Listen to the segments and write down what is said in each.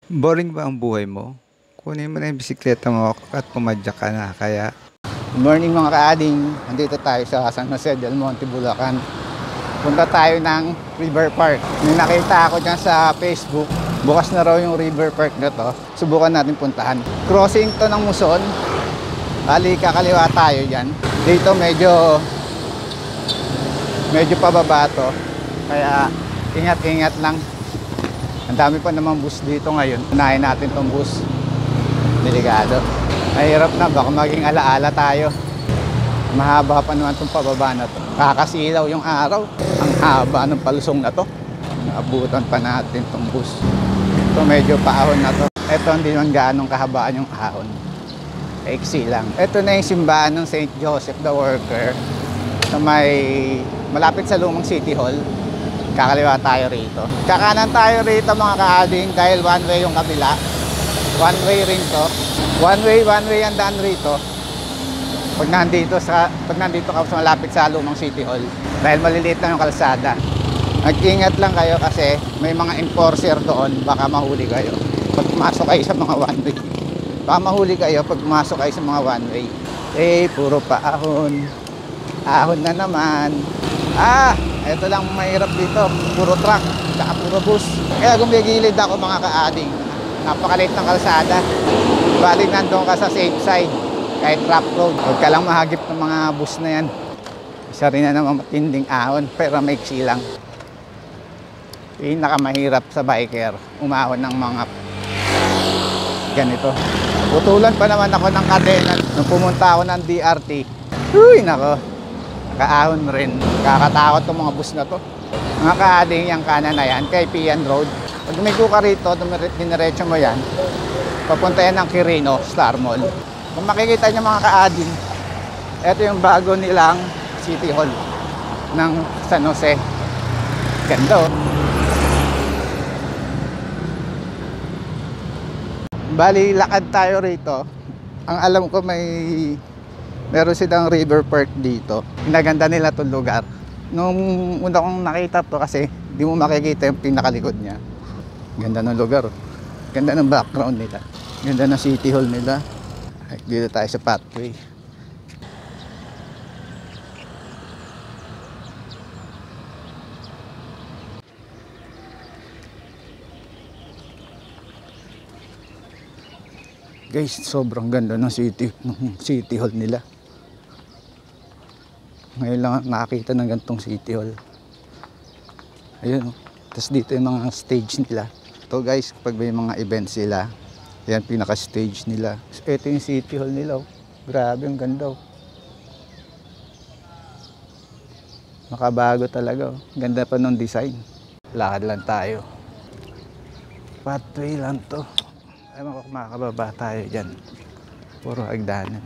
Boring ba ang buhay mo? Kunin mo na yung bisikleta mo at pumadyak ka na. Kaya, good morning mga kaading. Nandito tayo sa San Jose del Monte, Bulacan. Punta tayo ng River Park. May nakita ako dyan sa Facebook. Bukas na raw yung River Park na to. Subukan natin puntahan. Crossing to ng Muson. Bali, kakaliwa tayo dyan. Dito medyo pababa to. Kaya ingat-ingat lang. Ang dami pa naman bus dito ngayon. Unahin natin tong bus. Delikado. Mahirap na, baka maging alaala tayo. Mahaba pa naman itong pababa na to. Kakasilaw yung araw. Ang haba ng palusong na to. Naabutan pa natin tong bus. Ito medyo paahon na to. Ito hindi naman gaanong kahabaan yung ahon. Kaiksi lang. Ito na yung simbahan ng St. Joseph the Worker. Sa malapit sa lumang City Hall. Kakaliwa tayo rito. Kakanan tayo rito mga kaading dahil one way yung kabila. One way rin to. One way ang daan rito. Pag nandito ka sa malapit sa lumang City Hall. Dahil maliliit lang yung kalsada. Mag-ingat lang kayo kasi may mga enforcer doon. Baka mahuli kayo. Pag pumasok kayo sa mga one way. Baka mahuli kayo pag pumasok kayo sa mga one way. Puro paahon. Ahon na naman. Ito lang mahirap dito. Puro truck, saka puro bus. Kaya gumigilid ako mga kaading. Napakaliit ng kalsada. Bali nandun ka sa safe side. Kahit rough road. Huwag ka lang mahagip ng mga bus na yan. Isa rin na naman matinding ahon. Pero maiksi lang. Pinakamahirap sa biker. Umahon ng mga ganito. Putulan pa naman ako ng kadena nung pumunta ako ng DRT. Uy, nako. Kaahon rin. Kakatakot itong mga bus na to. Mga kaading yung kanan na yan, kay Pian Road. Pag dumigo ka rito, diniretso mo yan, papunta yan ng Quirino, Star Mall. Kung makikita nyo mga kaading, ito yung bago nilang City Hall ng San Jose. Ganda oh. Bali, lakad tayo rito. Ang alam ko meron silang River Park dito. Pinaganda nila itong lugar. Nung una kong nakita to kasi di mo makikita yung pinakalikod niya. Ganda ng lugar. Ganda ng background nila. Ganda ng City Hall nila. Dito tayo sa pathway. Guys, sobrang ganda ng City Hall nila. Ngayon lang nakakita ng gantong City Hall. Ayun. Tapos dito yung mga stage nila. Ito guys, pag may mga events sila, yan pinaka-stage nila. Ito yung City Hall nila. Grabe, ang ganda. Makabago talaga. Ganda pa ng design. Lakad lang tayo. Pathway lang to. Ewan ko kung makakababa tayo dyan. Puro hagdanan.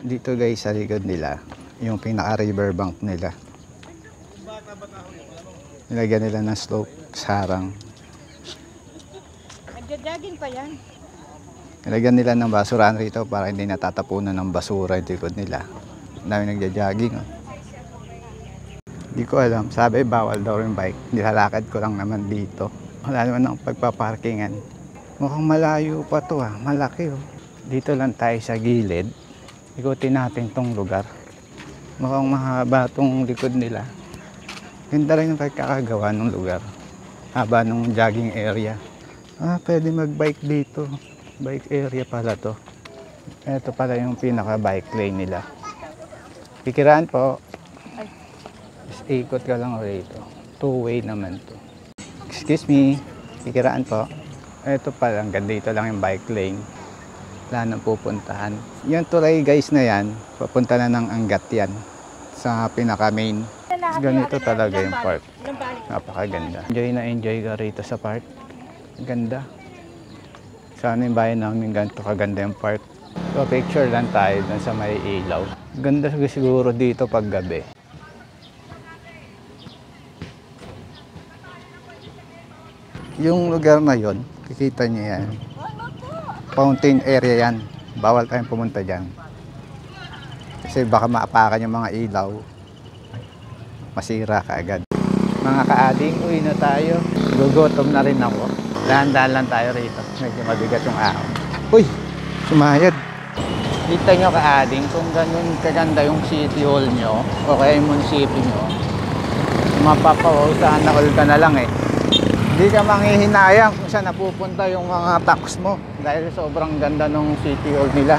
Dito guys sa likod nila, yung pinaka riverbank nila. Nilagyan nila ng slope, sarang. Nagja-jogging pa yan. Nilagyan nila ng basurahan rito para hindi natatapunan ng basura yung likod nila. Ang dami nagja-jogging. Oh. Hindi ko alam, sabi bawal daw yung bike. Nilalakad ko lang naman dito. Wala naman ang pagpaparkingan. Mukhang malayo pa to malaki oh. Dito lang tayo sa gilid. Ikutin natin tong lugar. Mukhang mahaba tong likod nila. Ganda rin yung pagkakagawa ng lugar. Haba ng jogging area. Pwede mag-bike dito. Bike area pala to. Ito pala yung pinaka-bike lane nila. Pikiraan po. Just ikot ka lang rito. Two-way naman to. Excuse me. Pikiraan po. Ito pala, hanggang dito lang yung bike lane. Wala nang pupuntahan. Yung tulay guys na yan, papunta na ng Angat yan. Sa pinaka-main. Ganito talaga yung park. Napakaganda. Enjoy na enjoy ka rito sa park. Ganda. Sana yung bayan namin ganito kaganda yung park. So picture lang tayo dun sa may ilaw. Ganda siguro dito pag gabi. Yung lugar na yon, kikita niyo yan. Fountain area yan. Bawal tayong pumunta dyan. Kasi baka maapakan yung mga ilaw. Masira ka agad. Mga kaading, uwi na tayo. Gugutom na rin ako. Dahan-dahan lang tayo rito. Medyo mabigat yung ahon. Uy! Sumayad. Kita nyo kaading, kung ganun kaganda yung city hall nyo, o kaya yung munisipyo nyo, mapapawaw sana all ka na lang eh. Hindi ka manghihinayang kung saan napupunta yung mga tax mo dahil sobrang ganda ng city hall nila.